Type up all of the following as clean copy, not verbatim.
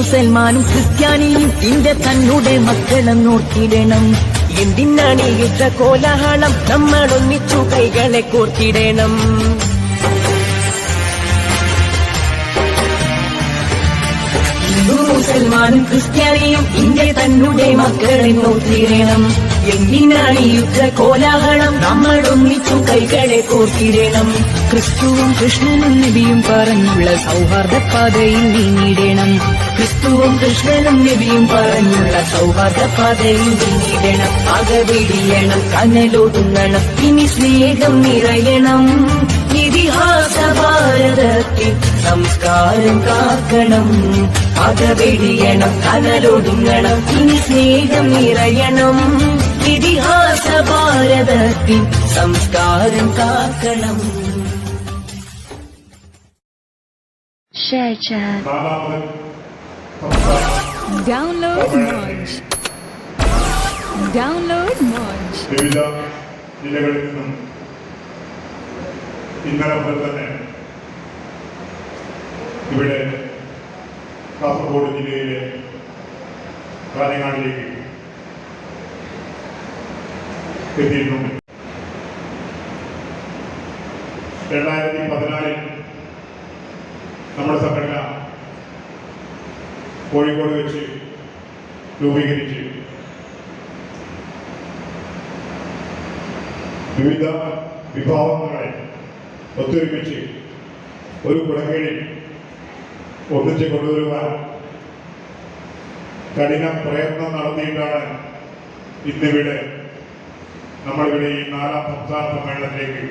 മുസൽമാനും ക്രിസ്ത്യാനിയും നിന്റെ തന്നെ മക്കളെന്നോർത്തിടണം. എന്തിനാണ് ഈ യുദ്ധ കോലാഹലം? നമ്മളൊന്നിച്ചു കൈകളെ കോർത്തിടണം. മുസൽമാനും ക്രിസ്ത്യാനിയും നിന്റെ തന്നെ മക്കളെന്നോർത്തിടണം. എന്തിനാണ് ഈ യുദ്ധ കോലാഹലം? നമ്മളൊന്നിച്ചു കൈകളെ കോർത്തിടണം. ക്രിസ്തുവും കൃഷ്ണനും നബിയും പറഞ്ഞുള്ള സൗഹാർദ്ദ പാതയിൽ നീങ്ങിടണം. ക്രിസ്തുവും കൃഷ്ണനും നബിയും പറഞ്ഞുള്ള സൗഹാർദ്ദ പാതയിൽ നീങ്ങിടണം. അകവിടിയണം, കനലൊടുങ്ങണം, ഇനി സ്നേഹം നിറയണം. ഇതിഹാസ ഭാരതത്തിൽ സംസ്കാരം കാക്കണം. അകവിടിയണം, കനലൊടുങ്ങണം, ഇനി സ്നേഹം നിറയണം. ഇതിഹാസ ഭാരതത്തിൽ സംസ്കാരം കാക്കണം. Share chat. Download Moj. Download Moj. വിവിധ ജില്ലകളിൽ നിന്നും ഇന്നലെ മുതൽ തന്നെ ഇവിടെ കാസർഗോഡ് ജില്ലയിലെ കാഞ്ഞങ്ങാടിലേക്ക് എത്തിയിട്ടുണ്ട്. 2014 നമ്മുടെ സംഘടന കോഴിക്കോട് വെച്ച് രൂപീകരിച്ച് വിവിധ വിഭാഗങ്ങളെ ഒത്തൊരുമിച്ച് ഒരു കുടക്കീഴിൽ ഒന്നിച്ച് കൊണ്ടുവരുവാൻ കഠിന പ്രയത്നം നടത്തിയിട്ടാണ് ഇന്നിവിടെ നമ്മളിവിടെ ഈ 4ാം സംസ്ഥാന സമ്മേളനത്തിലേക്ക്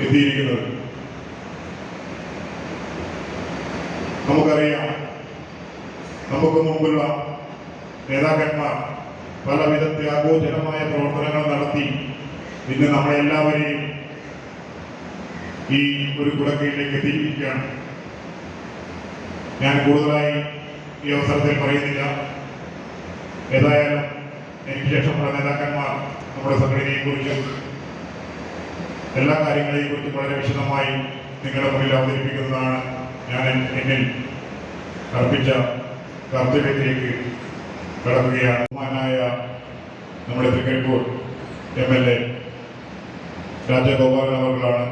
എത്തിയിരിക്കുന്നത്. നമുക്കറിയാം, നമുക്ക് മുമ്പുള്ള നേതാക്കന്മാർ പലവിധ ത്യാഗോജനമായ പ്രവർത്തനങ്ങൾ നടത്തി ഇന്ന് നമ്മളെല്ലാവരെയും ഈ ഒരു കുടക്കീഴിലേക്ക് എത്തിയിരിക്കുകയാണ്. ഞാൻ കൂടുതലായി ഈ അവസരത്തിൽ പറയുന്നില്ല. ഏതായാലും എനിക്ക് ശേഷമുള്ള നേതാക്കന്മാർ നമ്മുടെ സംഘടനയെക്കുറിച്ചും എല്ലാ കാര്യങ്ങളെയും കുറിച്ചും വളരെ വിശദമായി നിങ്ങളുടെ മുന്നിൽ അവതരിപ്പിക്കുന്നതാണ്. ഞാൻ എന്നിൽ അർപ്പിച്ച കർത്തവ്യത്തിലേക്ക് കടക്കുകയാണ്. ബഹുമാനായ നമ്മുടെ തൃക്കരിപ്പൂർ MLA രാജഗോപാലൻ അവർകളാണ്.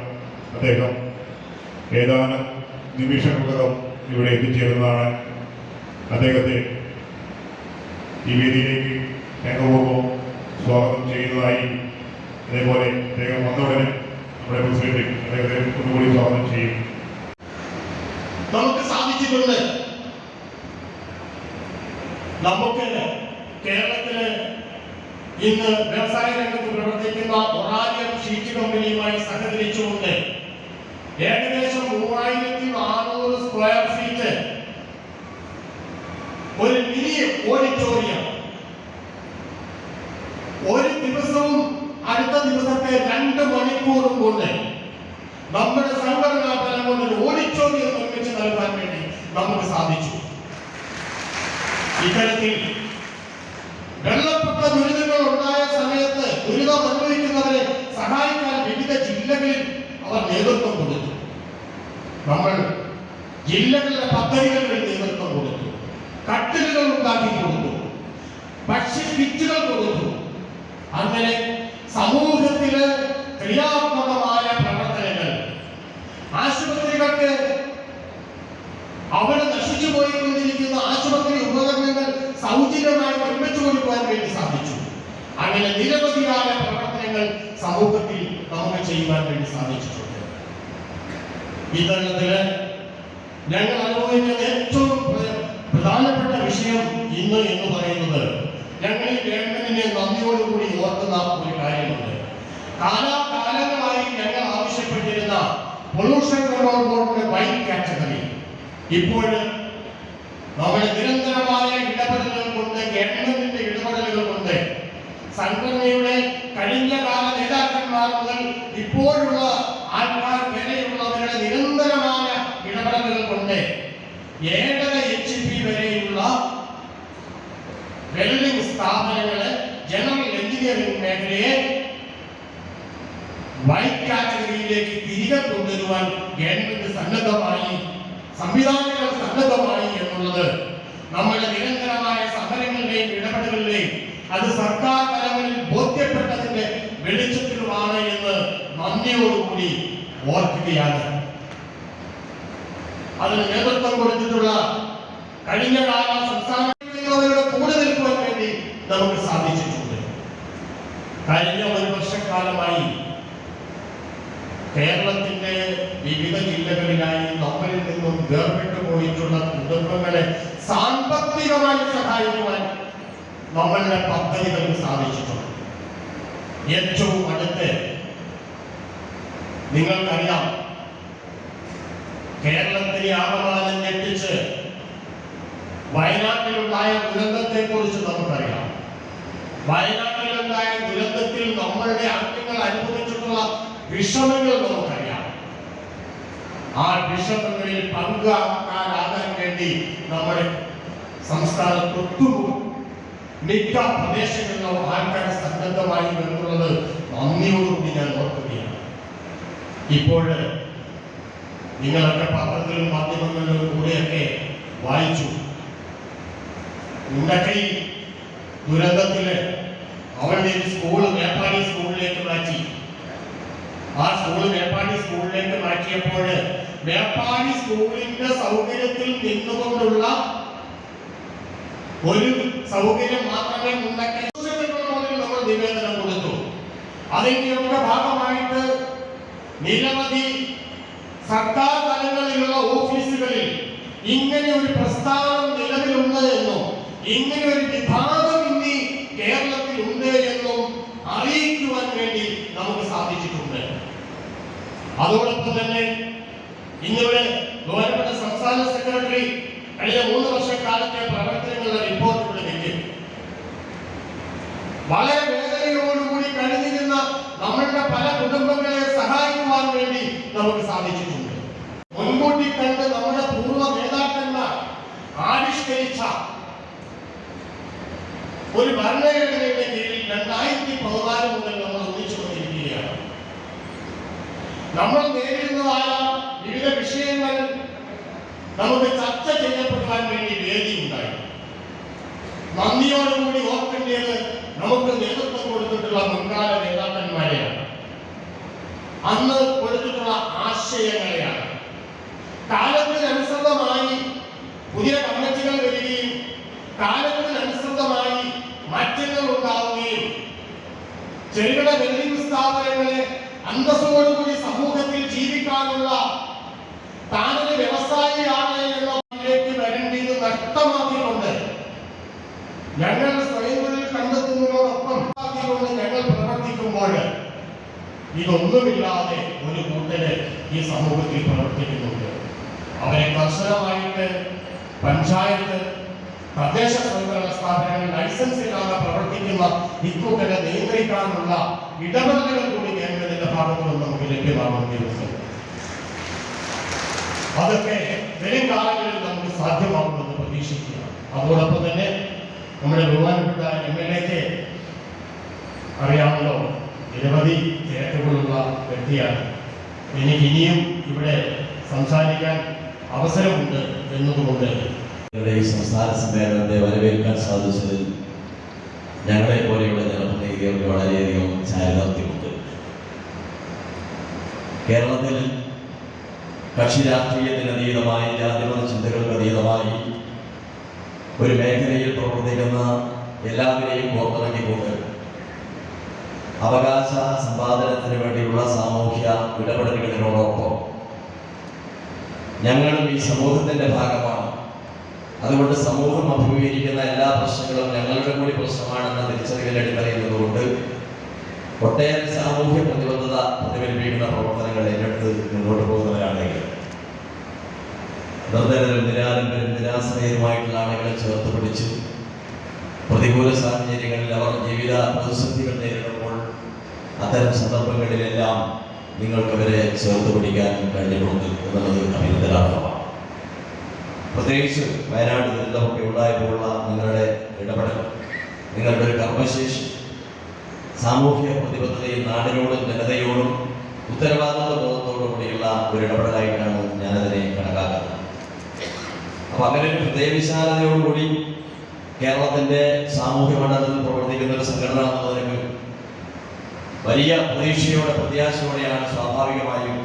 അദ്ദേഹം ഏതാനും നിമിഷങ്ങൾക്കകം ഇവിടെ എത്തിച്ചേരുന്നതാണ്. അദ്ദേഹത്തെ ഈ വേദിയിലേക്ക് സ്നേഹപൂർവ്വം സ്വാഗതം ചെയ്യുന്നതായി, അതേപോലെ അദ്ദേഹം വന്നയുടനെ നമ്മുടെ പ്രസിഡന്റ് അദ്ദേഹത്തെ ഒന്നുകൂടി സ്വാഗതം ചെയ്യും. നമുക്ക് സാധിച്ചിട്ടുണ്ട്. നമുക്ക് കേരളത്തില് ഇന്ന് വ്യവസായ രംഗത്ത് പ്രവർത്തിക്കുന്ന ഒറാലിയൻ ഷീറ്റ് കമ്പനിയുമായി സഹകരിച്ചുകൊണ്ട് ഏകദേശം 3400 സ്ക്വയർ ഫീറ്റ് ഒരു മിനി ഓഡിറ്റോറിയം ഒരു ദിവസവും അടുത്ത ദിവസത്തെ 2 മണിക്കൂറും കൊണ്ട് നമ്മുടെ സംഘടനാ തലം കൊണ്ട് ഒരു ഓഡിറ്റോറിയം നിർമ്മിച്ച് നൽകാൻ വേണ്ടി നമുക്ക് സാധിച്ചു. ഇത്തരത്തിൽ വെള്ളപ്പൊക്ക ദുരിതങ്ങൾ ഉണ്ടായ സമയത്ത് ദുരിതം അനുഭവിക്കുന്നവരെ സഹായിക്കാൻ വിവിധ ജില്ലകളിൽ അവർ നേതൃത്വം കൊടുത്തു. നമ്മൾ ജില്ലകളിലെ പദ്ധതികളിൽ നേതൃത്വം കൊടുത്തു. കട്ടിലുകൾ ഉണ്ടാക്കി കൊടുത്തു. ഭക്ഷ്യ കിറ്റുകൾ കൊടുത്തു. അങ്ങനെ സമൂഹത്തില് ക്രിയാത്മകമായ പ്രവർത്തനങ്ങൾ, ആശുപത്രികൾക്ക് അവിടെ നശിച്ചു പോയിക്കൊണ്ടിരിക്കുന്ന ആശുപത്രി ഉപകരണങ്ങൾ സൗജന്യമായി നിർമ്മിച്ചു കൊടുക്കുവാൻ വേണ്ടി സാധിച്ചു. അങ്ങനെ നിരവധിയായ പ്രവർത്തനങ്ങൾ സമൂഹത്തിൽ നമുക്ക് ചെയ്യുവാൻ വേണ്ടി സാധിച്ചിട്ടുണ്ട്. ഇത്തരത്തില് ഞങ്ങൾ അനുഭവിക്കുന്ന ഏറ്റവും പ്രധാനപ്പെട്ട വിഷയം ഇന്ന് എന്ന് പറയുന്നത് ഞങ്ങൾ ഈ ഗവൺമെന്റിനെ നന്ദിയോടുകൂടി ഓർക്കുന്ന ഒരു കാര്യമുണ്ട്. കാലാകാലങ്ങളായി ഞങ്ങൾ ആവശ്യപ്പെട്ടിരുന്ന പൊല്യൂഷൻ കൺട്രോൾ ബോർഡിന്റെ വൈറ്റ് കാറ്റഗറി ഇപ്പോൾ നമ്മുടെ നിരന്തരമായ ഇടപെടലുകൾ കൊണ്ട്, ഗവൺമെന്റിന്റെ ഇടപെടലുകൾ കൊണ്ട്, സംഘടനയുടെ കഴിഞ്ഞ കാല നേതാക്കന്മാർ മുതൽ ഇപ്പോഴുള്ള ആൾക്കാർ വരെയുള്ളവരുടെ നിരന്തരമായ ഇടപെടലുകൾ കൊണ്ട് 7.5 HP വരെയുള്ള വെൽഡിംഗ് സ്ഥാപനങ്ങള്, ജനറൽ എഞ്ചിനീയറിംഗ് മേഖലയെ വൈറ്റ് കാറ്റഗറിയിലേക്ക് തിരികെ കൊണ്ടുവരുവാൻ ഗവൺമെന്റ് സന്നദ്ധമായി, സംവിധാനങ്ങൾ സന്നദ്ധമായി എന്നുള്ളത് നമ്മുടെ നിരന്തരമായ സമരങ്ങളുടെയും ഇടപെടലുകളുടെയും അത് സർക്കാർ തലങ്ങളിൽ ബോധ്യപ്പെട്ടതിന്റെ വെളിച്ചത്തിലുമാണ് എന്ന് നന്ദിയോടുകൂടി ഓർക്കുകയാണ്. അതിന് നേതൃത്വം കൊടുത്തിട്ടുള്ള കഴിഞ്ഞ കാല സംസ്ഥാനങ്ങളുടെ കൂടെ നിൽക്കുവാൻ വേണ്ടി നമുക്ക് സാധിച്ചിട്ടുണ്ട്. കഴിഞ്ഞ ഒരു വർഷക്കാലമായി കേരളത്തിന്റെ വിവിധ ജില്ലകളിലായി നമ്മളിൽ നിന്നും വേർപെട്ടു പോയിട്ടുള്ള കുടുംബങ്ങളെ സാമ്പത്തികമായി സഹായിക്കുവാൻ നമ്മളുടെ പദ്ധതികൾക്ക് സാധിച്ചിട്ടുണ്ട്. ഏറ്റവും അടുത്ത് നിങ്ങൾക്കറിയാം, കേരളത്തിലെ ആകമാനം ഞെട്ടിച്ച് വയനാട്ടിലുണ്ടായ ദുരന്തത്തെ കുറിച്ച് നമുക്കറിയാം. വയനാട്ടിലുണ്ടായ ദുരന്തത്തിൽ നമ്മളുടെ അംഗങ്ങൾ അനുഭവിച്ചിട്ടുള്ള വിഷമങ്ങൾ നമുക്കറിയാം. ആ വിഷമങ്ങളിൽ പങ്കാകാൻ വേണ്ടി നമ്മുടെ സംസ്ഥാനത്തൊട്ടു മിക്ക പ്രദേശങ്ങളിലും ആൾക്കാർ സന്നദ്ധമായി എന്നുള്ളത് നന്ദിയോടുകൂടി ഞാൻ ഓർക്കുകയാണ്. ഇപ്പോൾ നിങ്ങളൊക്കെ പത്രത്തിലും മാധ്യമങ്ങളിലും കൂടെയൊക്കെ വായിച്ചു, ഉണ്ടക്കൈ ദുരന്തത്തില് അവരുടെ സ്കൂൾ മേപ്പാടി സ്കൂളിലേക്ക് മാറ്റി. ആ സ്കൂൾ മേപ്പാടി സ്കൂളിലേക്ക് മാറ്റിയപ്പോൾ മേപ്പാടി സ്കൂളിന്റെ സൗകര്യത്തിൽ നിന്നുകൊണ്ടുള്ള ഒരു സൗകര്യം മാത്രമേ ഉണ്ടക്കൈ നമ്മൾ നിവേദനം കൊടുത്തു. അതിന്റെയൊക്കെ ഭാഗമായിട്ട് നിരവധി സർക്കാർ തലങ്ങളിലുള്ള ഓഫീസുകളിൽ ഇങ്ങനെ ഒരു പ്രസ്ഥാനം നിലവിലുണ്ട് എന്നും ഇങ്ങനെ ഒരു വിഭാഗം ഇനി കേരളത്തിൽ ഉണ്ട് എന്നും അറിയിക്കുവാൻ വേണ്ടി നമുക്ക് സാധിച്ചിട്ടുണ്ട്. അതോടൊപ്പം തന്നെ ഇന്നിവിടെ ബഹുമാനപ്പെട്ട സംസ്ഥാന സെക്രട്ടറി കഴിഞ്ഞ 3 വർഷക്കാലത്തെ പ്രവർത്തനങ്ങളുടെ റിപ്പോർട്ട് ഇവിടെ വെക്കും. വളരെ വേദനയോടുകൂടി കഴിഞ്ഞിരുന്ന നമ്മളുടെ പല കുടുംബങ്ങളെ സഹായിക്കുവാൻ വേണ്ടി നമുക്ക് സാധിച്ചിട്ടുണ്ട്. മുൻകൂട്ടി കണ്ട് നമ്മുടെ പൂർവ്വ നേതാക്കന്മാർ ആവിഷ്കരിച്ച ഒരു ഭരണഘടനയുടെ കീഴിൽ 2014 മുതൽ നമ്മൾ ഒന്നിച്ചു കൊണ്ടിരിക്കുകയാണ്. നമ്മൾ നേരിടുന്നതായ വിവിധ വിഷയങ്ങൾ നമുക്ക് ചർച്ച ചെയ്യപ്പെടുവാൻ വേണ്ടി വേദി ഉണ്ടായി. നന്ദിയോടുകൂടി ഓർക്കേണ്ടത് നമുക്ക് നേതൃത്വം കൊടുത്തിട്ടുള്ള മുൻകാല നേതാക്കന്മാരെയാണ്, അന്ന് കൊടുത്തിട്ടുള്ള ആശയങ്ങളെയാണ്. കാലത്തിനനുസൃതമായി പുതിയ കമ്മിറ്റികൾ വരികയും കാലത്തിനനുസൃതമായി മാറ്റങ്ങൾ ഉണ്ടാവുകയും ചെറുകിട വെല്ലിംഗ് സ്ഥാപനങ്ങളെ അന്തസ്സോടുകൂടി സമൂഹത്തിൽ ജീവിക്കാനുള്ള താനൊരു വ്യവസായിയാണ് എന്നതിലേക്ക് വരേണ്ടത് നഷ്ടമാക്കിക്കൊണ്ട് ഞങ്ങൾ സ്വയം തൊഴിൽ കണ്ടെത്തുന്നതിനോടൊപ്പം ഞങ്ങൾ പ്രവർത്തിക്കുമ്പോൾ ഇതൊന്നുമില്ലാതെ ഒരു കൂട്ടര് ഈ സമൂഹത്തിൽ പ്രവർത്തിക്കുന്നുണ്ട്. അവരെ കർശനമായിട്ട് പഞ്ചായത്ത്, തദ്ദേശ സ്വയംഭരണ സ്ഥാപനങ്ങൾ ലൈസൻസ് ഇല്ലാതെ പ്രവർത്തിക്കുന്ന ഇക്കൂട്ടരെ നിയന്ത്രിക്കാനുള്ള ഇടപെടലുകൾ കൂടി ഗവൺമെന്റിന്റെ ഭാഗത്തുനിന്ന് നമുക്ക് ലഭ്യമാകുന്നുണ്ട്. അതൊക്കെ വരും കാലങ്ങളിൽ നമുക്ക് സാധ്യമാകുമെന്ന് പ്രതീക്ഷിക്കുക. അതോടൊപ്പം തന്നെ നമ്മുടെ ബഹുമാനപ്പെട്ട MLA അറിയാമല്ലോ, നിരവധി തിരക്കുകളുള്ള വ്യക്തിയാണ്. എനിക്ക് ഇനിയും ഇവിടെ സംസാരിക്കാൻ അവസരമുണ്ട് എന്നതുകൊണ്ട് ഈ സംസ്ഥാന സമ്മേളനത്തെ വരവേൽക്കാൻ സാധിച്ചതിൽ ഞങ്ങളെ പോലെയുള്ള ജനപ്രതിനിധികൾക്ക് വളരെയധികം ചാരിതാർത്ഥ്യമുണ്ട്. കേരളത്തിൽ കക്ഷി രാഷ്ട്രീയത്തിനതീതമായി, ജാതിമത ചിന്തകൾക്ക് അതീതമായി ഒരു മേഖലയിൽ പ്രവർത്തിക്കുന്ന എല്ലാവരെയും പുറത്തിറക്കിക്കൊണ്ട് അവകാശ സമ്പാദനത്തിന് വേണ്ടിയുള്ള സാമൂഹ്യ ഇടപെടലുകളിനോടൊപ്പം ഞങ്ങളും ഈ സമൂഹത്തിന്റെ ഭാഗമാണ്. അതുകൊണ്ട് സമൂഹം അഭിമുഖീകരിക്കുന്ന എല്ലാ പ്രശ്നങ്ങളും ഞങ്ങളുടെ കൂടി പ്രശ്നമാണെന്ന തിരിച്ചറിവിൽ അടിത്തറയിൽ നിന്നുകൊണ്ട് ഒട്ടേറെ സാമൂഹ്യ പ്രതിബദ്ധത പ്രതിഫലിപ്പിക്കുന്ന പ്രവർത്തനങ്ങൾ ഏറ്റെടുത്ത് മുന്നോട്ട് പോകുന്നവരാണെങ്കിൽ നിർദ്ധനരും നിരാലംബരും നിരാശ്രയരുമായിട്ടുള്ള ആളുകളെ ചേർത്ത് പിടിച്ച് പ്രതികൂല സാഹചര്യങ്ങളിൽ അവർ ജീവിത പ്രതിസന്ധികൾ നേരിടുമ്പോൾ അത്തരം സന്ദർഭങ്ങളിലെല്ലാം നിങ്ങൾക്കവരെ ചേർത്ത് പിടിക്കാൻ കഴിഞ്ഞിട്ടുണ്ട് എന്നുള്ളത് അഭിനന്ദനാർഹമാണ്. പ്രത്യേകിച്ച് വയനാട് ദുരന്തമൊക്കെ ഉണ്ടായപ്പോഴുള്ള നിങ്ങളുടെ ഇടപെടൽ, നിങ്ങളുടെ ഒരു കർമ്മശേഷി, സാമൂഹ്യ പ്രതിബദ്ധതയും നാടിനോടും ജനതയോടും ഉത്തരവാദിത്വ ബോധത്തോടു കൂടിയുള്ള ഒരു ഇടപെടലായിട്ടാണ് ഞാനതിനെ കണക്കാക്കുന്നത്. അപ്പൊ അങ്ങനെ ഒരു ഹൃദയവിശാലതയോടുകൂടി കേരളത്തിന്റെ സാമൂഹ്യ മണ്ഡലത്തിൽ പ്രവർത്തിക്കുന്ന ഒരു സംഘടന എന്നുള്ളതിന് വലിയ പ്രതീക്ഷയോടെ പ്രത്യാശയോടെയാണ് സ്വാഭാവികമായും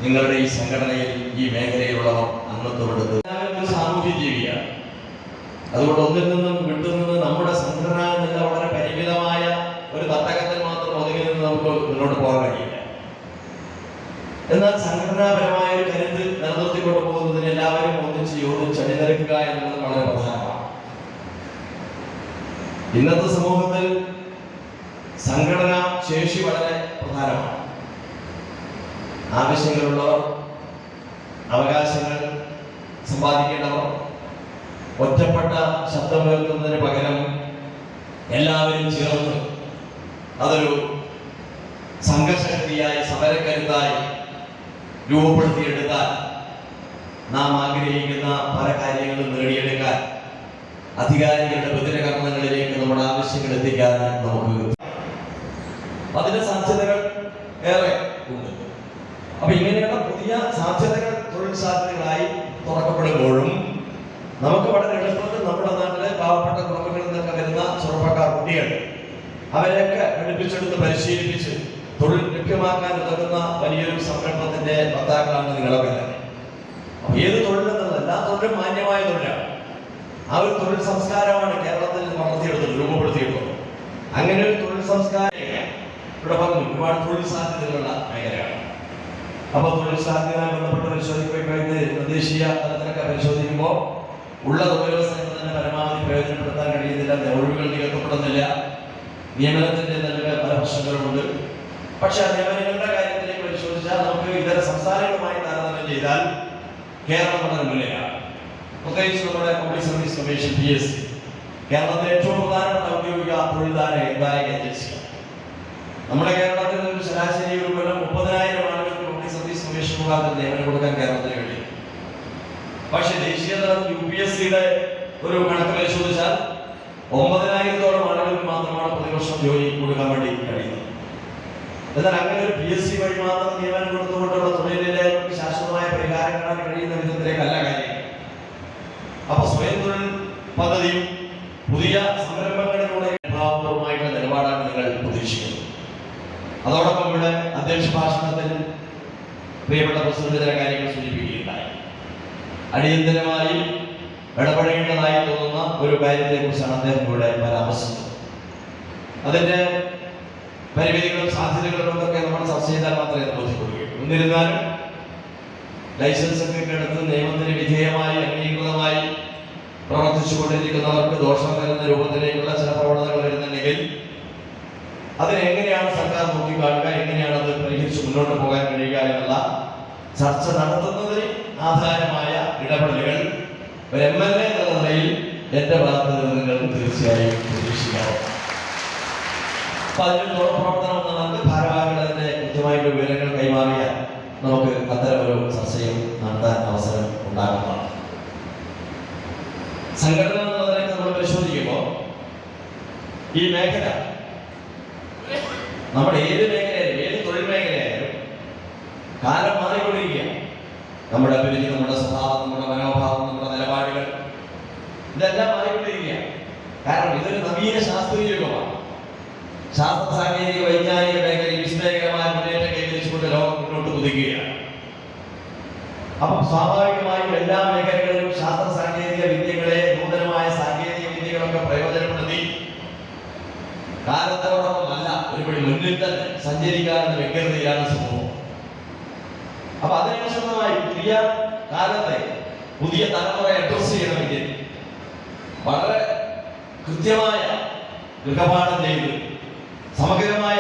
നിങ്ങളുടെ ഈ സംഘടനയിൽ ഈ മേഖലയിലുള്ളവർ അംഗത്വമെടുത്ത് ഒരു സാമൂഹ്യ ജീവിയാണ്. അതുകൊണ്ട് ഒന്നിൽ നിന്നും വിട്ടുനിന്ന് നമ്മുടെ സംഘടന എന്നുള്ള വളരെ പരിമിതമായ ഒരു തട്ടകത്തിൽ മാത്രം ഒതുങ്ങി നിന്ന് നമുക്ക് മുന്നോട്ട് പോകാൻ കഴിയില്ല. എന്നാൽ സംഘടനാപരമായ ഒരു കരുത്ത് നിലനിർത്തിക്കൊണ്ട് പോകുന്നതിന് എല്ലാവരും ഒന്നിച്ച് യോജിച്ച് അണിനിരക്കുക എന്നുള്ളത് വളരെ പ്രധാനമാണ്. ഇന്നത്തെ സമൂഹത്തിൽ സംഘടനാ ശേഷി വളരെ പ്രധാനമാണ്. ആവശ്യങ്ങളുള്ളവർ, അവകാശങ്ങൾ സമ്പാദിക്കേണ്ടവർ ഒറ്റപ്പെട്ട ശബ്ദമുയർത്തുന്നതിന് പകരം എല്ലാവരും ചേർന്ന് അതൊരു സംഘശക്തിയായി സമരക്കരുത്തായി രൂപപ്പെടുത്തിയെടുത്താൽ നാം ആഗ്രഹിക്കുന്ന പല കാര്യങ്ങളും നേടിയെടുക്കാൻ അധികാരികളുടെ ബദിരകർമ്മങ്ങളിലേക്ക് നമ്മുടെ ആവശ്യങ്ങൾ എത്തിക്കാൻ നമുക്ക് അതിന്റെ സാധ്യതകൾ ഏറെ ഉണ്ട്. അപ്പൊ ഇങ്ങനെയുള്ള പുതിയ സാധ്യതകൾ തൊഴിൽ സാധ്യതകളായി തുറക്കപ്പെടുമ്പോഴും നമുക്ക് വളരെ എളുപ്പത്തിൽ നമ്മുടെ നാട്ടിലെ പാവപ്പെട്ട കുടുംബങ്ങളിൽ നിന്നൊക്കെ വരുന്ന ചെറുപ്പക്കാർ കുട്ടികൾ അവരെയൊക്കെ പഠിപ്പിച്ചെടുത്ത് പരിശീലിപ്പിച്ച് തൊഴിൽ ലഭ്യമാക്കാൻ ഉതകുന്ന വലിയൊരു സംരംഭത്തിന്റെ വക്താക്കളാണ് നിങ്ങളൊക്കെ തന്നെ. ഏത് തൊഴിലെന്നല്ല, എല്ലാ തൊഴിലും മാന്യമായ തൊഴിലാണ്. ആ ഒരു തൊഴിൽ സംസ്കാരമാണ് കേരളത്തിൽ വളർത്തിയെടുത്തത്, രൂപപ്പെടുത്തിയിട്ടുള്ളത്. അങ്ങനെ ഒരു തൊഴിൽ സംസ്കാരം ഇവിടെ പറഞ്ഞു ഒരുപാട് തൊഴിൽ സാധ്യതകളുള്ള മേഖലയാണ്. അപ്പൊ തൊഴിൽ സാധ്യതയുമായി ബന്ധപ്പെട്ട് പരിശോധിക്കുമ്പോൾ ദേശീയ തലത്തിലൊക്കെ പരിശോധിക്കുമ്പോൾ ഉള്ള തൊഴിലവസരങ്ങൾ തന്നെ പരമാവധി പ്രയോജനപ്പെടുത്താൻ കഴിയുന്നില്ല, ഒഴിവുകൾ നികത്തപ്പെടുന്നില്ല, നിയമനത്തിന്റെ നല്ല പല പ്രശ്നങ്ങളുമുണ്ട്. പക്ഷെ ആ നിയമനങ്ങളുടെ കാര്യത്തിലേക്ക് പരിശോധിച്ചാൽ നമുക്ക് ഇതര സംസ്ഥാനങ്ങളുമായി താരതമ്യം ചെയ്താൽ കേരളം വളരെ മുന്നിലാണ്. പ്രത്യേകിച്ച് നമ്മുടെ പബ്ലിക് സർവീസ് കമ്മീഷൻ PSC കേരളത്തിലെ ഏറ്റവും പ്രധാനപ്പെട്ട ഔദ്യോഗിക തൊഴിൽദായക ഏജൻസിയാണ്. നമ്മുടെ കേരളത്തിൽ ഒരു ശരാശരി ഒരു കൊല്ലം 30,000 ആളുകൾക്ക് പബ്ലിക് സർവീസ് കമ്മീഷൻ മുഖാന്തരം നിയമനം കൊടുക്കാൻ കേരളത്തിന് കഴിയും. പക്ഷെ ദേശീയ തലത്തിൽ UPSCയുടെ ഒരു കണക്ക് പരിശോധിച്ചാൽ 9,000-ഓളം ആളുകൾക്ക് മാത്രമാണ് പ്രതിവർഷം ജോലി കൊടുക്കാൻ വേണ്ടി കഴിയുന്നത്. എന്നാൽ അങ്ങനെ ഒരു PSC വഴി മാത്രം നിയമനം കൊടുത്തുകൊണ്ടുള്ള തൊഴിലിലെ ശാശ്വതമായ പരിഹാരം കാണാൻ കഴിയുന്ന വിധത്തിലേക്കല്ല കാര്യം. അപ്പൊ സ്വയം തൊഴിൽ പദ്ധതിയും പുതിയ സംരംഭങ്ങളിലൂടെ ഭാവപൂർവമായിട്ടുള്ള നിലപാടാണ് നിങ്ങൾ പ്രതീക്ഷിക്കുന്നത്. അതോടൊപ്പം ഇവിടെ അധ്യക്ഷ ഭാഷണത്തിൽ പ്രിയപ്പെട്ട പ്രസിഡന്റ് ചില കാര്യങ്ങൾ സൂചിപ്പിക്കുകയുണ്ടായി. അടിയന്തരമായി ഇടപെടേണ്ടതായി തോന്നുന്ന ഒരു കാര്യത്തെ കുറിച്ചാണ് അദ്ദേഹം ഇവിടെ പരാമർശിച്ചത്. അതിന്റെ പരിമിതികളും സാധ്യതകളും ഒക്കെ നമ്മൾ ചർച്ച ചെയ്താൽ മാത്രമേ ബോധ്യപ്പെടുകയുള്ളൂ. എന്നിരുന്നാലും ലൈസൻസ് ഒക്കെ എടുത്ത് നിയമത്തിന് വിധേയമായി അംഗീകൃതമായി പ്രവർത്തിച്ചു കൊണ്ടിരിക്കുന്നവർക്ക് ദോഷം വരുന്ന രൂപത്തിലേക്കുള്ള ചില പ്രവണതകൾ വരുന്നുണ്ടെങ്കിൽ അതിനെങ്ങനെയാണ് സർക്കാർ നോക്കിക്കാണുക, എങ്ങനെയാണ് അത് പരിഹരിച്ച് മുന്നോട്ട് പോകാൻ കഴിയുക എന്നുള്ള ചർച്ച നടത്തുന്നതിന് ആധാരമായ ഇടപെടലുകൾ ഒരു MLA എന്ന നിലയിൽ എന്റെ ഭാഗത്ത് നിന്ന് നിങ്ങൾക്ക് തീർച്ചയായും പ്രതീക്ഷിക്കാവും. അപ്പൊ അതിന് പ്രവർത്തനം എന്നത് ഭാരവാഹികളെ കൃത്യമായിട്ട് വിവരങ്ങൾ കൈമാറിയാൽ നമുക്ക് അത്തരമൊരു ചർച്ചയും നടത്താൻ അവസരം ഉണ്ടാകുന്നതാണ്. സംഘടന എന്നുള്ളതിനൊക്കെ നമ്മൾ പരിശോധിക്കുമ്പോൾ ഈ മേഖല നമ്മുടെ ഏത് മേഖലയായാലും ഏത് തൊഴിൽ മേഖലയായാലും കാലം മാറിക്കൊണ്ടിരിക്കുകയാണ്. നമ്മുടെ അഭിരുചി, നമ്മുടെ സ്വഭാവം, നമ്മുടെ മനോഭാവം, നമ്മുടെ നിലപാടുകൾ ഇതെല്ലാം മാറിക്കൊണ്ടിരിക്കുകയാണ്. കാരണം ഇതൊരു നവീന ശാസ്ത്രീയ യുഗമാണ്. ശാസ്ത്ര സാങ്കേതിക വൈജ്ഞാനിക മേഖലയിൽ വിസ്മയകരമായ മുന്നേറ്റം കൈവരിച്ചുകൊണ്ട് ലോകം മുന്നോട്ട് കുതിക്കുകയാണ്. അപ്പം സ്വാഭാവികമായും എല്ലാ മേഖലകളിലും ശാസ്ത്ര സാങ്കേതിക വിദ്യകളെ, നൂതനമായ സാങ്കേതിക വിദ്യകളൊക്കെ പ്രയോജനപ്പെടുത്തി കാലത്തോടൊപ്പമല്ല ഒരുപടി മുന്നിൽ തന്നെ സഞ്ചരിക്കാനുള്ള വ്യഗ്രതയിലാണ് സമൂഹം. അപ്പൊ അതിനനുസൃതമായി പുതിയ കാലത്തെ പുതിയ തലമുറയെ അഡ്രസ് ചെയ്യണമെങ്കിൽ വളരെ കൃത്യമായ ഗൃഹപാഠം ചെയ്ത് സമഗ്രമായ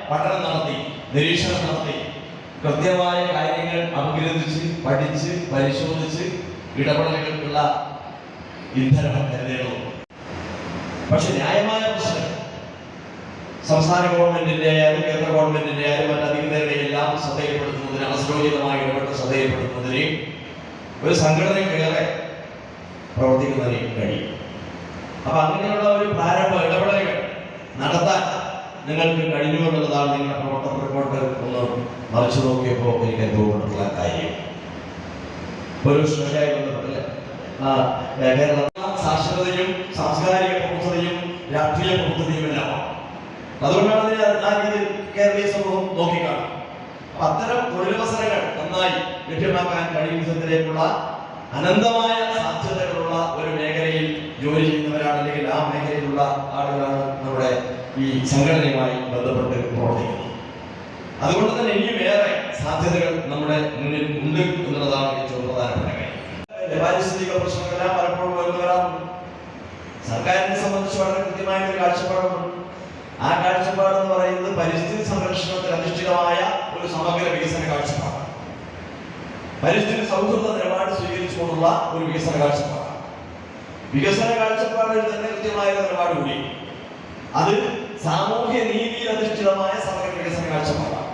പഠനം നടത്തി, നിരീക്ഷണം നടത്തി, കൃത്യമായ കാര്യങ്ങൾ അപഗ്രഥിച്ച് പഠിച്ച് പരിശോധിച്ച് ഇടപെടലുകൾക്കുള്ള ഇന്ധനം കരുതേണ്ടതുണ്ട്. പക്ഷെ ന്യായമായ പ്രശ്നം സംസ്ഥാന ഗവൺമെന്റിന്റെ ആയാലും കേന്ദ്ര ഗവൺമെന്റിന്റെ ആയാലും മറ്റധികൃതരുടെ എല്ലാം ശ്രദ്ധയിൽപ്പെടുത്തുന്നതിന്, അസരോചിതമായി ഇടപെട്ട് ശ്രദ്ധയിൽപ്പെടുത്തുന്നതിന് ഒരു സംഘടനയ്ക്കേറെ പ്രവർത്തിക്കുന്നതിന് കഴിയും. അപ്പൊ അങ്ങനെയുള്ള ഒരു പ്രാരംഭ ഇടപെടലുകൾ നടത്താൻ നിങ്ങൾക്ക് കഴിഞ്ഞു എന്നുള്ളതാണ് നിങ്ങളുടെ പ്രവർത്തന റിപ്പോർട്ട് ഒന്ന് മറിച്ചു നോക്കിയപ്പോൾ എനിക്ക് അനുഭവപ്പെട്ടിട്ടുള്ള കാര്യം. ഒരു ശ്രദ്ധയായി ബന്ധപ്പെട്ടില്ല കേരള സാക്ഷരതയും സാംസ്കാരിക പ്രമുഖതയും രാഷ്ട്രീയ പ്രമുഖതയും എല്ലാം. അതുകൊണ്ടാണ് ആ രീതിയിൽ കേരളീയ സമൂഹം നോക്കിക്കാണും. അത്തരം തൊഴിലവസരങ്ങൾ നന്നായി ലഭ്യമാക്കാൻ കഴിയും വിധത്തിലേക്കുള്ള അനന്തമായ സാധ്യതകളുള്ള ഒരു മേഖലയിൽ ജോലി ചെയ്യുന്നവരാണ്, അല്ലെങ്കിൽ ആ മേഖലയിലുള്ള ആളുകളാണ് നമ്മുടെ ഈ സംഘടനയുമായി ബന്ധപ്പെട്ട് പ്രവർത്തിക്കുന്നത്. അതുകൊണ്ട് തന്നെ ഇനിയും ഏറെ സാധ്യതകൾ നമ്മുടെ മുന്നിൽ ഉണ്ട് എന്നുള്ളതാണ് ഏറ്റവും പ്രധാനപ്പെട്ട കാര്യം. പാരിസ്ഥിതിക പ്രശ്നങ്ങളെല്ലാം പലപ്പോഴും വരുന്നവരാണ്. സർക്കാരിനെ സംബന്ധിച്ച് വളരെ കൃത്യമായ ഒരു കാഴ്ചപ്പാടുണ്ട്. ആ കാഴ്ചപ്പാട് എന്ന് പറയുന്നത് പരിസ്ഥിതി സംരക്ഷണത്തിൽ അധിഷ്ഠിതമായ ഒരു സമഗ്ര വികസന കാഴ്ചപ്പാടാണ്. പരിസ്ഥിതി സൗഹൃദ നിലപാട് സ്വീകരിച്ചുകൊണ്ടുള്ള ഒരു വികസന കാഴ്ചപ്പാടാണ്. വികസന കാഴ്ചപ്പാടിൽ തന്നെ കൃത്യമായ നിലപാട് കൂടി അത് സാമൂഹ്യ നീതിയിൽ അധിഷ്ഠിതമായ സമഗ്ര വികസന കാഴ്ചപ്പാടാണ്.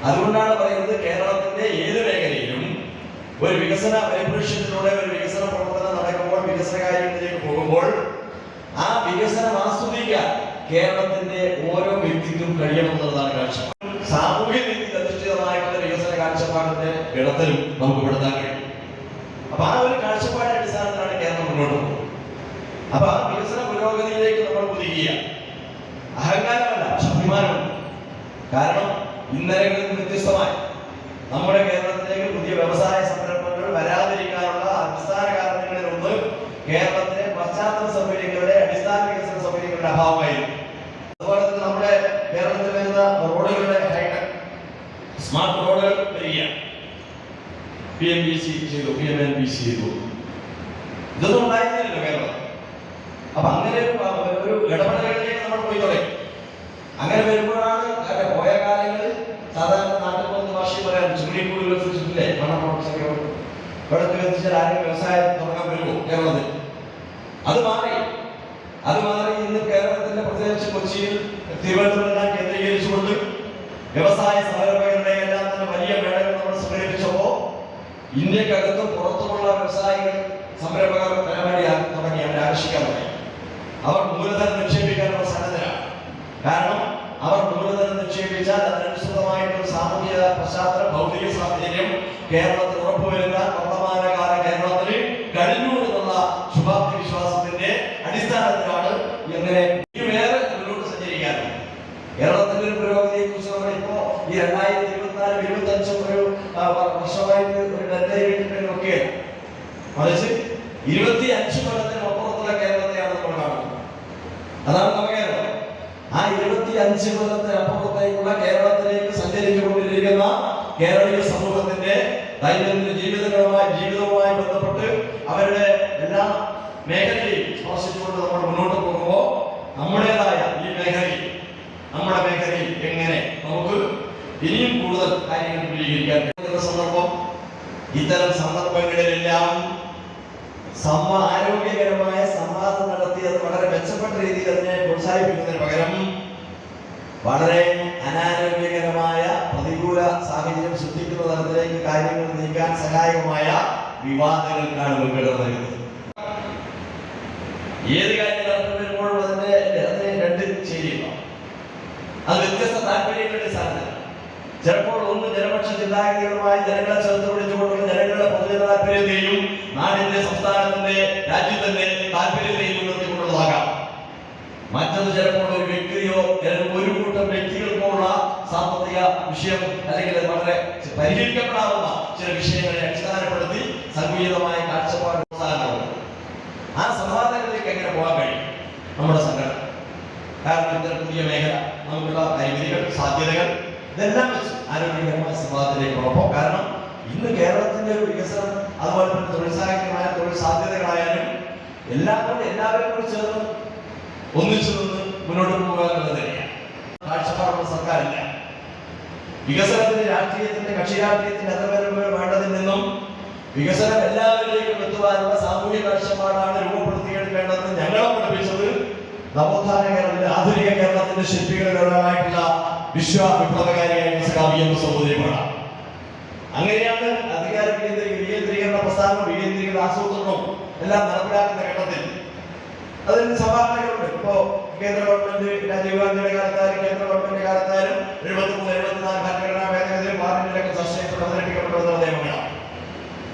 അതുകൊണ്ടാണ് പറയുന്നത് കേരളത്തിന്റെ ഏത് മേഖലയിലും ഒരു വികസന പരിപ്രേക്ഷ്യത്തിലൂടെ ഒരു വികസന പ്രവർത്തനം നടക്കുമ്പോൾ, വികസന കാര്യങ്ങളിലേക്ക് പോകുമ്പോൾ ആ വികസനം ആസ്വദിക്കാൻ കേരളത്തിന്റെ ഓരോ വ്യക്തിക്കും കഴിയണമെന്നുള്ളതാണ് കാഴ്ചപ്പാട്. സാമൂഹ്യ നീതിയിൽ അധിഷ്ഠിതമായിട്ടുള്ള വികസന കാഴ്ചപ്പാടിന്റെ ഇടത്തിലും നമുക്ക് പെടുത്താൻ കഴിയും. അപ്പൊ ആ ഒരു കാഴ്ചപ്പാടിന്റെ അടിസ്ഥാനത്തിലാണ് കേരളം മുന്നോട്ട് പോകുന്നത്. അപ്പൊ ആ വികസന പുരോഗതിയിലേക്ക് നമ്മൾ കുതിക്കുക. അഹങ്കാരമല്ല, അഭിമാനമുണ്ട്. കാരണം ഇന്നലകളിൽ നിന്ന് വ്യത്യസ്തമായി നമ്മുടെ കേരളത്തിലേക്ക് പുതിയ വ്യവസായ സംരംഭങ്ങൾ വരാതിരിക്കാനുള്ള അടിസ്ഥാന കാരണങ്ങളിൽ ഒന്ന് കേരളത്തിലെ പശ്ചാത്തല സൗകര്യങ്ങളുടെ, അടിസ്ഥാന വികസന സൗകര്യങ്ങളുടെ അഭാവമായിരുന്നു. അതുപോലെ തന്നെ നമ്മുടെ കേരളത്തിൽ വരുന്ന റോഡുകളുടെ ഹൈടെക് സ്മാർട്ട് റോഡുകൾ വരികയാണ്. PMBC ചെയ്തു, PMNBC ചെയ്തു. ഇതൊന്നും ഉണ്ടായിരുന്നില്ലല്ലോ കേരളം. അപ്പൊ അങ്ങനെ ഒരു ഇടപെടലുകളിലേക്ക് നമ്മൾ പോയി തുടങ്ങി. അങ്ങനെ വരുമ്പോഴാണ് പോയ കാലങ്ങളിൽ സാധാരണ നാട്ടിൽ പോകുന്ന ഭാഷയിൽ പറയാൻ ചുമണിക്കൂടുകൾ സൃഷ്ടിച്ചിട്ടില്ലേ, മണപ്രവർത്തകർ വെള്ളത്തിൽ എത്തിച്ചാൽ ആരും വ്യവസായം തുടങ്ങാൻ വരുമോ കേരളത്തിൽ? അത് മാറി ഇന്ന് കേരളത്തിന്റെ പ്രത്യേകിച്ച് കൊച്ചിയിൽ, തിരുവനന്തപുരം കേന്ദ്രീകരിച്ചുകൊണ്ട് വ്യവസായ സംരംഭകരുടെ എല്ലാം തന്നെ വലിയ മേളകൾ നമ്മൾ സംഘടിപ്പിച്ചപ്പോ ഇന്ത്യക്കകത്തും പുറത്തുമുള്ള വ്യവസായികൾ സംരംഭകർ പരമാവധി തുടങ്ങി, അവരെ ആകർഷിക്കാൻ തുടങ്ങി. അവർ മൂലധനം നിക്ഷേപിക്കാനുള്ള സന്നദ്ധരാണ്. കാരണം അവർ മൂലധനം നിക്ഷേപിച്ചാൽ അതിനനുസൃതമായിട്ടുള്ള സാമൂഹിക പശ്ചാത്തലം, ഭൗതിക സാഹചര്യം കേരളത്തിൽ ഉറപ്പുവരുത്താൻ വർത്തമാനകാല കേരളത്തിൽ കഴിഞ്ഞു എന്നുള്ള ശുഭാപ്തി വിശ്വാസത്തിന്റെ അടിസ്ഥാനത്തിലാണ് ഇങ്ങനെ വേറെ മുന്നോട്ട് സഞ്ചരിക്കാൻ. കേരളത്തിന്റെ ഒരു പുരോഗതിയെ കുറിച്ച് നമ്മൾ ഇപ്പോ ഈ 2024-25 ഒരു വർഷമായിട്ട് ഒരു ഡെഡ്ലൈൻ നോക്കിയാണ്. മറിച്ച് 25 കൊല്ലത്തിന് അപ്പുറത്തുള്ള കേരളത്തെയാണ് നമ്മൾ കാണുന്നത്. അതാണ് നമ്മുടെ കേരളം. ആ 25 കൊല്ലത്തിന് അപ്പുറത്തേക്കുള്ള കേരളത്തിലേക്ക് സഞ്ചരിച്ചുകൊണ്ടിരിക്കുന്ന കേരളീയ സമൂഹത്തിന്റെ ദൈനംദിന ജീവിതവുമായി ബന്ധപ്പെട്ട് അവരുടെ എല്ലാ മേഖലയും സ്പർശിച്ചുകൊണ്ട് നമ്മൾ മുന്നോട്ട് പോകുമ്പോൾ നമ്മുടേതായ ഈ മേഖലയിൽ, നമ്മുടെ മേഖലയിൽ എങ്ങനെ നമുക്ക് ഇനിയും കൂടുതൽ കാര്യങ്ങൾ വിപുലീകരിക്കാൻ കഴിയുന്ന സന്ദർഭം, ഇത്തരം സന്ദർഭങ്ങളിലെല്ലാം ആരോഗ്യകരമായ സംവാദം നടത്തി അത് വളരെ മെച്ചപ്പെട്ട രീതിയിൽ അതിനെ പ്രോത്സാഹിപ്പിക്കുന്നതിന് പകരം വളരെ അനാരോഗ്യകരമായ പ്രതികൂല സാഹചര്യം സൃഷ്ടിക്കുന്ന തരത്തിലേക്ക് കാര്യങ്ങൾ നീക്കാൻ സഹായകമായ വിവാദങ്ങൾക്കാണ് മുൻഗണന നൽകുന്നത്. ഏത് കാര്യം നടന്നു വരുമ്പോഴും അതിനെ രണ്ട് ചേരുക. അത് വ്യത്യസ്ത താല്പര്യങ്ങളുടെ സാധ്യത. ചിലപ്പോൾ ഒന്ന് ജനപക്ഷ ചിന്താഗതികളുമായി ജനങ്ങളെ ചേർത്ത് പിടിച്ചുകൊണ്ടുള്ള ജനങ്ങളുടെ പൊതുജന താല്പര്യത്തെയും നാടിന്റെ, സംസ്ഥാനത്തിന്റെ, രാജ്യത്തിന്റെ താല്പര്യത്തെയും മുൻനിർത്തിക്കൊണ്ടുള്ളതാകാം. മറ്റത് ചിലപ്പോൾ ഒരു വ്യക്തിയോ ഒരു കൂട്ടം വ്യക്തികൾക്കോ ഉള്ള സാമ്പത്തിക വിഷയം അല്ലെങ്കിൽ വളരെ പരിഹരിക്കപ്പെടാവുന്ന ചില വിഷയങ്ങളെ അടിസ്ഥാനപ്പെടുത്തി സംഘടിതമായ കാഴ്ചപ്പാട് പ്രോത്സാഹനമുണ്ട്. ആ സംവാദങ്ങളിലേക്ക് എങ്ങനെ പോകാൻ കഴിയും നമ്മുടെ സംഘടന? കാരണം ഇത്തരം പുതിയ മേഖല, നമുക്കുള്ള പരിമിതികൾ, സാധ്യതകൾ ഇതെല്ലാം വെച്ച് ആരോഗ്യകരമായ സംവാദത്തിലേക്ക് പോകാം. കാരണം ഇന്ന് കേരളത്തിന്റെ ഒരു വികസനം, അതുപോലെ തന്നെ തൊഴിൽ സാഹചര്യമായ തൊഴിൽ സാധ്യതകളായാലും എല്ലാവരും കൂടി ചേർന്ന് ഒന്നിച്ചു നിന്ന് മുന്നോട്ട് പോകുക എന്നുള്ളത് തന്നെയാണ്. കാഴ്ചപ്പാടുള്ള സർക്കാരില്ല. വികസനത്തിന്റെ രാഷ്ട്രീയത്തിന്റെ, കക്ഷി രാഷ്ട്രീയത്തിന്റെ അതിർവരമ്പുകൾ വേണ്ടതിൽ നിന്നും വികസനം എല്ലാവരിലേക്കും എത്തുവാനുള്ള സാമൂഹിക കാഴ്ചപ്പാടാണ് രൂപപ്പെടുത്തിയെടുക്കേണ്ടതെന്ന് ഞങ്ങളെ പഠിപ്പിച്ചത് നവോത്ഥാന കേരളത്തിന്റെ, ആധുനിക കേരളത്തിന്റെ ശില്പികളിലൊരാളായിട്ടുള്ള വിപ്ലവകാരിയായ സഖാവ് സഹോദരിമാണ്. അങ്ങനെയാണ് അധികാര വികേന്ദ്രീകരണ പ്രസ്ഥാനം, വികേന്ദ്രീകരണ ആസൂത്രണവും എല്ലാം നടപ്പിലാക്കുന്ന ഘട്ടത്തിൽ അതിന് സമാനതകളുണ്ട്. ഇപ്പോ കേന്ദ്ര ഗവൺമെന്റ്, രാജീവ് ഗാന്ധിയുടെ കാലത്തായാലും കേന്ദ്ര ഗവൺമെന്റിന്റെ കാലത്തായാലും 73-74 ഭരണഘടനാ ഭേദഗതി പാർലമെന്റിലൊക്കെ ചർച്ച ചെയ്യപ്പെട്ട് അവതരിപ്പിക്കപ്പെട്ട നിയമങ്ങളാണ്.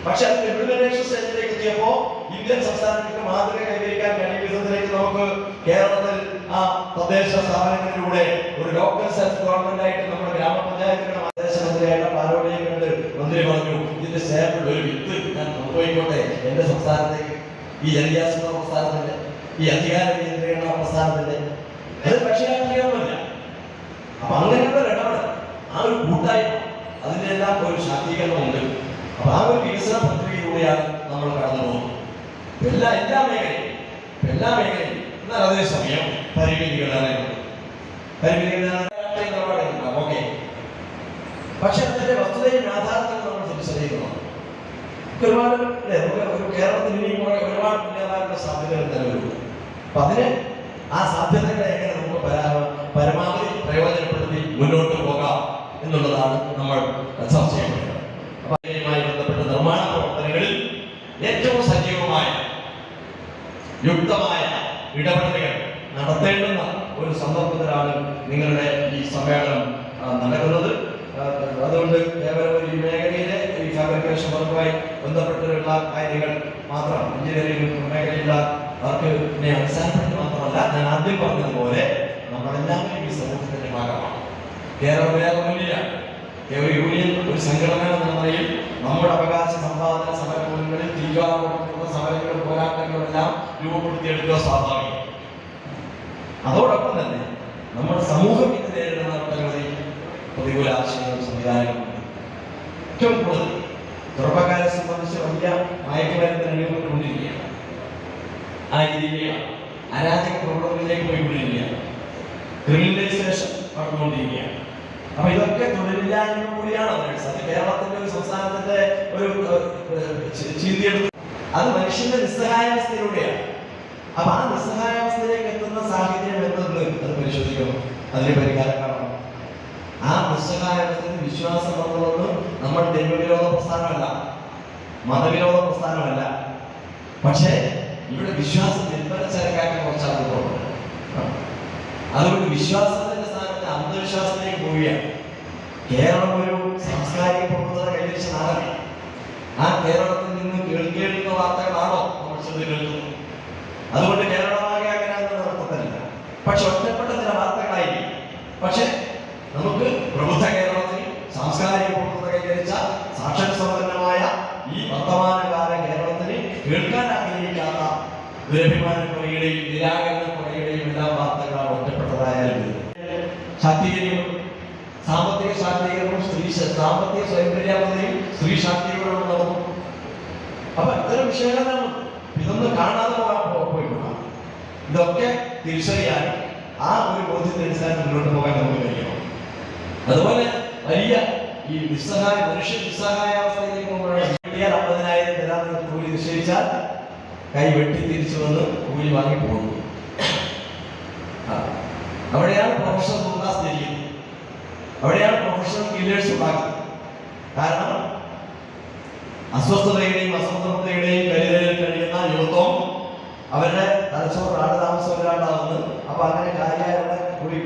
പക്ഷെ അത് ഇംപ്ലിമെന്റേഷൻ സ്റ്റേജിലേക്ക് എത്തിയപ്പോ ഇന്ത്യൻ സംസ്ഥാനങ്ങൾക്ക് മാതൃക കൈവരിക്കാൻ കഴിയും വിധത്തിലേക്ക് നമുക്ക് കേരളത്തിൽ ആ തദ്ദേശ സ്ഥാപനങ്ങളിലൂടെ ഒരു ലോക്കൽ സെൽഫ് ഗവൺമെന്റ് ആയിട്ട് നമ്മുടെ ഗ്രാമപഞ്ചായത്തുകളുടെ തദ്ദേശ മന്ത്രിയായിട്ട് പാലോളിയെ കണ്ട് മന്ത്രി പറഞ്ഞു, ഇതിന്റെ സാമ്പിൾ ഒരു വിത്ത് ഞാൻ കൊണ്ടുപോയിക്കോട്ടെ എന്റെ സംസ്ഥാനത്തേക്ക്, ഈ ജനകീയാസൂത്രണ പ്രസ്ഥാനത്തിന്റെ, ഈ അധികാര നിയന്ത്രണ പ്രസ്ഥാനത്തിന്റെ. അത് പക്ഷേ അധികാരമല്ല. അപ്പൊ അങ്ങനെയുള്ള ഇടപെടൽ, ആ ഒരു കൂട്ടായ്മ, അതിന്റെ എല്ലാം ഒരു ശാക്തീകരണമുണ്ട്. അപ്പൊ ആ ഒരു വികസന പ്രക്രിയയിലൂടെയാണ് നമ്മൾ കടന്നു പോകുന്നത് എല്ലാ മേഖലയും. എന്നാൽ അതേസമയം പരിമിതികളാണ്. ഓക്കെ, പക്ഷെ അതിന്റെ വസ്തുതയും യാഥാർത്ഥ്യവും നമ്മൾ തിരിച്ചറിയുന്നു. ഒരുപാട് ഒരു കേരളത്തിൽ ഇനിയും ഒരുപാട് മുന്നേറാനുള്ള സാധ്യതകൾ നിലവിലുണ്ട്. അപ്പൊ അതിന് ആ സാധ്യതകളെ എങ്ങനെ നമുക്ക് പരമാവധി പ്രയോജനപ്പെടുത്തി മുന്നോട്ട് പോകാം എന്നുള്ളതാണ് നമ്മൾ ചർച്ച ചെയ്യപ്പെടുന്നത്. അപ്പൊ അതുമായി ബന്ധപ്പെട്ട നിർമ്മാണ പ്രവർത്തനങ്ങളിൽ ഏറ്റവും സജീവമായ യുക്തമായ ഇടപെടലുകൾ നടത്തേണ്ടുന്ന ഒരു സന്ദർഭത്തിലാണ് നിങ്ങളുടെ ഈ സമ്മേളനം നടക്കുന്നത്. അതുകൊണ്ട് കേവലം ഈ മേഖലയിലെ ഈ ഫാബ്രിക്കേഷൻ വർക്കുമായി ബന്ധപ്പെട്ടുള്ള കാര്യങ്ങൾ മാത്രം, എഞ്ചിനീയറിംഗ് മേഖലയിലുള്ള വർക്കിനെ അടിസ്ഥാനപ്പെടുത്തി മാത്രമല്ല, ഞാൻ ആദ്യം പറഞ്ഞതുപോലെ നമ്മളെല്ലാവരും ഈ സമൂഹത്തിന്റെ ഭാഗമാണ്. കേരളം വേറെ മുന്നിലാണ്. ഒരു യൂണിയൻ, ഒരു സംഘടന എന്ന നിലയിൽ നമ്മുടെ അവകാശ സമ്പാദന സമരങ്ങളിൽ തീരുമാനമെടുക്കുന്ന സമരങ്ങളും പോരാട്ടങ്ങളും എല്ലാം രൂപപ്പെടുത്തിയെടുക്കുക സ്വാഭാവികം. അതോടൊപ്പം തന്നെ നമ്മുടെ സമൂഹം ഇന്ന് നേരിടുന്ന ഒട്ടനവധി പ്രതികൂല ആശയങ്ങളും സംവിധാനങ്ങളുണ്ട്. ഏറ്റവും കൂടുതൽ ചെറുപ്പക്കാരെ സംബന്ധിച്ച് വലിയ മയക്കുമരുന്ന് അടിമപ്പെട്ടുകൊണ്ടിരിക്കുകയാണ്. ആ രീതിയിലാണ് അരാജക പ്രവർത്തനങ്ങളിലേക്ക് പോയിക്കൊണ്ടിരിക്കുകയാണ്. ക്രിമിനലൈസേഷൻ നടന്നുകൊണ്ടിരിക്കുകയാണ്. അപ്പൊ ഇതൊക്കെ തൊഴിലില്ലായ്മ കൂടിയാണ്. അത് കേരളത്തിന്റെ ഒരു സംസ്ഥാനത്തിന്റെ ഒരു ചിന്തയെടുത്ത് അത് മനുഷ്യന്റെ നിസ്സഹായാവസ്ഥയിലൂടെയാണ്. അപ്പൊ ആ നിസ്സഹായാവസ്ഥയിലേക്ക് എത്തുന്ന സാഹചര്യം എന്തെന്ന് അത് പരിശോധിക്കണം. അതിന് പരിഹാരം കാണണം. ആ നിസ്സഹായാവസ്ഥയിൽ വിശ്വാസം വന്നതൊന്നും നമ്മൾ ദൈവവിരോധ പ്രസ്ഥാനമല്ല, മതവിരോധ പ്രസ്ഥാനമല്ല. പക്ഷേ ഇവിടെ വിശ്വാസം നിർബലച്ചരക്കാക്കാൻ കുറച്ച് ആളുകളുണ്ട്. അതുകൊണ്ട് വിശ്വാസത്തിന്റെ സ്ഥാനത്ത് അന്ധവിശ്വാസത്തിലേക്ക് പോവുകയാണ്. കേരളം ഒരു സാംസ്കാരിക പ്രബുദ്ധത കൈവരിച്ച നാടകം. ആ കേരളത്തിൽ നിന്ന് കേൾക്കേണ്ടുന്ന വാർത്തകളാണോ നമ്മൾ ശ്രദ്ധ കേൾക്കുന്നത്? അതുകൊണ്ട് കേരളമാകെ അങ്ങനെയാണെന്ന് അർത്ഥത്തില്ല. പക്ഷെ ഒറ്റപ്പെട്ട ചില വാർത്തകളായിരിക്കും. പക്ഷെ നമുക്ക് പ്രബുദ്ധ കേരളത്തിൽ സാംസ്കാരിക പ്രബുദ്ധത കൈവരിച്ച സാക്ഷര സമ്പന്നമായ ഈ വർത്തമാനകാല കേരളത്തിന് കേൾക്കാൻ ആഗ്രഹിക്കാത്ത ദുരഭിമാനക്കൊലയുടെയും നിരാകരണക്കൊലയുടെയും എല്ലാ വാർത്തകളാണ് ഒറ്റപ്പെട്ടതായാലും. ശാക്തീകരിക്കും, സാമ്പത്തിക ശാക്തീകരണവും സാമ്പത്തിക സ്വയം പര്യാപ്തതയും സ്ത്രീ ശാക്തീകരണവും നടന്നു. അപ്പൊ ഇത്തരം വിഷയങ്ങളാണ്. ഇതൊന്നും കാണാതെ പോയിക്കൊള്ളാം. ഇതൊക്കെ തിരിച്ചറിയാനും ആ ഒരു ബോധ്യത്തെ അടിസ്ഥാനം മുന്നോട്ട് പോകാൻ നമുക്ക് കഴിയണം. അതുപോലെ വലിയ ഈ മനുഷ്യ നിസ്സഹായാവസ്ഥയിലേക്ക് പോകുമ്പോഴാണ് 50,000 തരാമെന്ന് കൂലി നിശ്ചയിച്ചാൽ കൈ വെട്ടി തിരിച്ചു വന്ന് കൂലി വാങ്ങി പോകുന്നു. അവിടെയാണ് പ്രൊഫഷണൽ ഗുണ്ടാസ് ജനിക്കുന്നത്. അവിടെയാണ് പ്രൊഫഷണൽ കില്ലേഴ്സ് ഉണ്ടാക്കുന്നത്. കാരണം അസ്വസ്ഥതയുടെയും അസംതൃപ്തിയുടെയും കരുതലിൽ കഴിയുന്ന യുവത്വം അവരുടെ തലച്ചോറ് താമസമില്ലാണ്ടാവുന്നു. അപ്പൊ അങ്ങനെ കാര്യമായിട്ട് കൂടി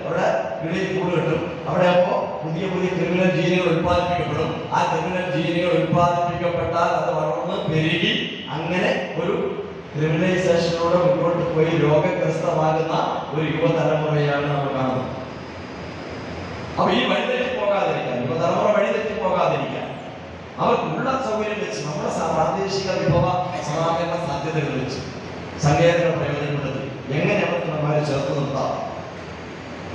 അവിടെ കിളി കൂട് കിട്ടും. അവിടെ അപ്പോ പുതിയ ക്രിമിനൽ ജീനുകൾ ഉത്പാദിപ്പിക്കപ്പെടും. ആ ക്രിമിനൽ ജീനുകൾ ഉത്പാദിപ്പിക്കപ്പെട്ടാൽ അത് വളർന്ന് പെരുകി അങ്ങനെ ഒരു ക്രിമിനലൈസേഷനോടെ മുന്നോട്ട് പോയി രോഗഗ്രസ്തമാകുന്ന ഒരു യുവതലമുറയാണ് നമ്മൾ കാണുന്നത്. അപ്പൊ ഈ വഴിതെറ്റി പോകാതിരിക്കാൻ, യുവതലമുറ വഴിതെറ്റി പോകാതിരിക്കാൻ അവർക്കുള്ള സൗകര്യം വെച്ച് നമ്മുടെ പ്രാദേശിക വിഭവ സമാഹരണ സാധ്യതകൾ വെച്ച് സങ്കേതങ്ങൾ പ്രയോജനപ്പെടുത്തി എങ്ങനെ അവർക്ക് നമ്മെ ചേർത്ത് നിർത്താം.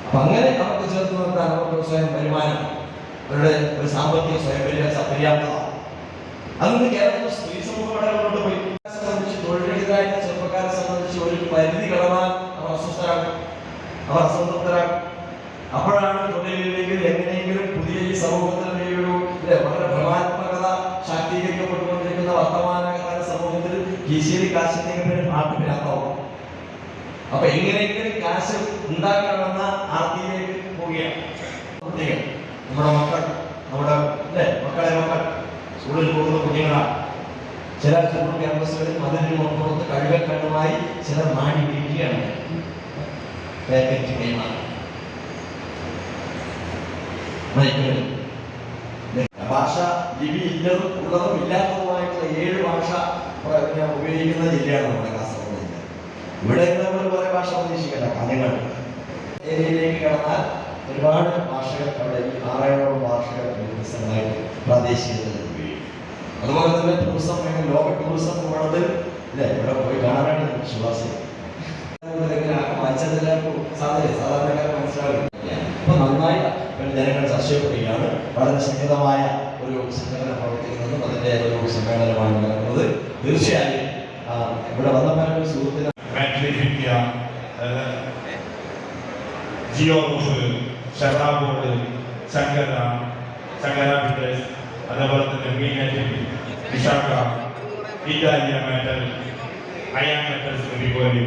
അപ്പൊ അങ്ങനെ അവർക്ക് ചേർത്ത് നിർത്താൻ അവർക്ക് സ്വയം വരുമാനം, അവരുടെ ഒരു സാമ്പത്തിക സ്വയം പര്യാപ്തത, അതൊന്ന് കേരളത്തിൽ സ്ത്രീ സമൂഹം വളരെ മുന്നോട്ട് പോയി. സംബന്ധിച്ച് തൊഴിലെടുക്കാത്ത ചെറുപ്പക്കാരെ സംബന്ധിച്ച് ഒരു പരിധി കടന്നാൽ അവർ അസ്വസ്ഥരാകും, അവർ അസംതൃപ്തരാകും. അപ്പോഴാണ് തൊഴിലില്ലെങ്കിൽ എങ്ങനെയെങ്കിലും പുതിയ ഈ സമൂഹത്തിൽ ഒരു വളരെ ഭ്രമാത്മകത ശാക്തീകരിക്കപ്പെട്ടുകൊണ്ടിരിക്കുന്ന വർത്തമാനകാല സമൂഹത്തിൽ കീശേരി കാശിന്റെ പാട്ടുപിരാത്താവും. അപ്പൊ എങ്ങനെയെങ്കിലും കാശ് ഉണ്ടാക്കണമെന്ന ആർത്തിയിലേക്ക് പോവുകയാണ്. നമ്മുടെ മക്കൾ, നമ്മുടെ മക്കൾ സ്കൂളിൽ പോകുന്ന കുഞ്ഞുങ്ങളാണ്. ചില സ്കൂൾ ക്യാമ്പസുകളിൽ അതിന് പുറത്ത് കഴിവക്കണ്ണുമായി ചിലർ മാടി പിടിക്കുകയാണ്. ഭാഷ ലിപി ഉള്ളതും ഇല്ലാത്തതുമായ ഔദ്യോഗികമായിട്ടുള്ള 7 ഭാഷ ഉപയോഗിക്കുന്ന ജില്ലയാണ് നമ്മുടെ കാസർഗോഡ് ജില്ല. ഇവിടെ നമ്മൾ കുറേ ഭാഷ പ്രതീക്ഷിക്കണ്ട. കാഞ്ഞങ്ങാട് ഏരിയയിലേക്ക് കടന്നാൽ ഒരുപാട് ഭാഷകൾ അവിടെ 6-7 ഭാഷകൾ വ്യത്യസ്തങ്ങളായിട്ട് പ്രാദേശികതയിൽ ഉപയോഗിക്കും. അതുപോലെ തന്നെ ടൂറിസം മേഖല, ലോക ടൂറിസം പോകണത് ഇല്ലേ, ഇവിടെ പോയി കാണാനാണ് വിശ്വാസം. സാധാരണക്കാർക്ക് മനസ്സിലാവില്ല. അപ്പൊ നന്നായി ജനങ്ങൾ ചർച്ചപ്പെടുകയാണ്. വളരെ ശക്തമായ ഒരു സംഘടന പ്രവർത്തിക്കുന്നതും അതിന്റെ ഒരു സമ്മേളനമാണ് നടക്കുന്നത്. തീർച്ചയായും ഇവിടെ വന്നപ്പോൾ സുഹൃത്തിന് ജിയോ ഷെറാബോർഡ്, ശങ്കര ബിൽഡേഴ്സ്, അതേപോലെ തന്നെ മീനറ്റ്, Vishakha, Italia metal, Ayan metals അതുപോലെ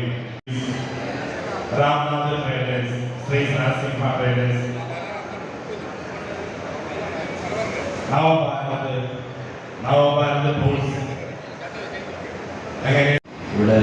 Ramnath traders, Shri Narasimha traders, Navabharat tools. അങ്ങനെ ഇവിടെ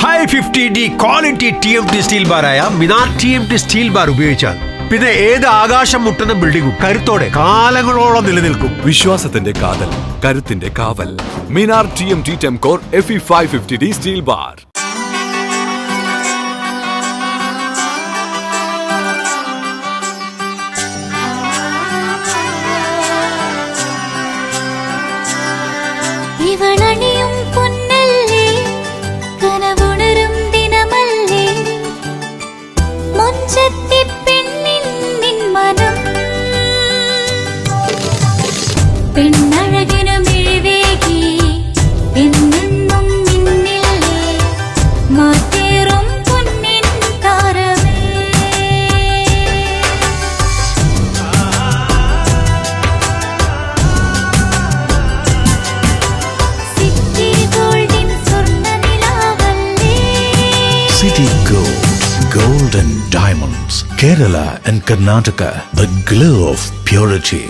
$550D ക്വാളിറ്റി TMT സ്റ്റീൽ ബാറായ മിനാർ TMT സ്റ്റീൽ ബാർ ഉപയോഗിച്ചാൽ പിന്നെ ഏത് ആകാശം മുട്ടുന്ന ബിൽഡിംഗും കരുത്തോടെ കാലങ്ങളോളം നിലനിൽക്കും. വിശ്വാസത്തിന്റെ കാതൽ, കരുത്തിന്റെ കാവൽ. Minar TMT Temcor FE 550D steel bar. ഇവളണിയും പൊന്നല്ലേ, കനവുണരും ദിനമല്ലേ, മുഞ്ചത്തി പെണ്ണിൻ നിൻ മനം, പെണ്ണഴകിനു മിഴിവേകി എന്നെന്നും നിന്നില്ലേ, മാറ്റേറും പൊന്നിൻ താരമേ. സിറ്റി ഗോൾഡിൻ സ്വർണ്ണനിലാവല്ലേ, City Gold, Gold and Diamonds, Kerala and Karnataka, the glow of purity.